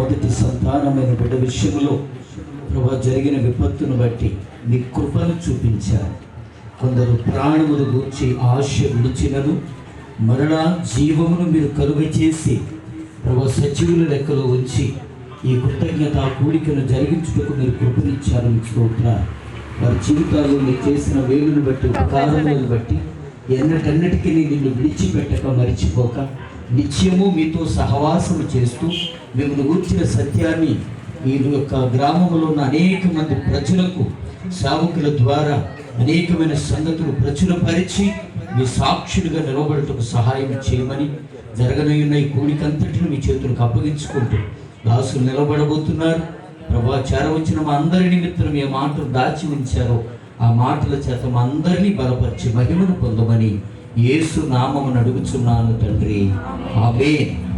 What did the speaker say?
మొదటి సంతానమైన బిడ్డ విషయంలో ప్రభా జరిగిన విపత్తును బట్టి మీ కృపను చూపించారు. కొందరు ప్రాణమును గూర్చి ఆశ విడిచినను మరలా జీవమును మీరు కలుగ చేసి ప్రభా సజీవుల లెక్కలో ఉంచి ఈ కృతజ్ఞత కూడికను జరిగించుటకు మీరు కృపనిచ్చారు. మీకు స్తోత్రాలు. వారి జీవితాల్లో మీరు చేసిన వేలును బట్టి ఉపకారములను బట్టి ఎన్నటన్నిటికీ నిన్ను విడిచిపెట్టక మరిచిపోక నిత్యము మీతో సహవాసము చేస్తూ మిమ్మల్ని గూర్చిన సత్యాన్ని ఈ యొక్క గ్రామంలో ఉన్న అనేక మంది ప్రజలకు సేవకుల ద్వారా అనేకమైన సంగతులు ప్రచురపరిచి మీ సాక్షులుగా నిలబడటకు సహాయం చేయమని జరగనున్న ఈ కూడికంతటిని మీ చేతులకు అప్పగించుకుంటూ దాసులు నిలబడబోతున్నారు. ప్రభా చేరవచ్చిన మా అందరి నిమిత్తం ఏ మాటలు దాచి ఉంచారో ఆ మాటల చేత మా అందరినీ బలపరిచి మహిమను పొందమని యేసు నామమును అడుగుచున్నాను తండ్రి. ఆమేన్.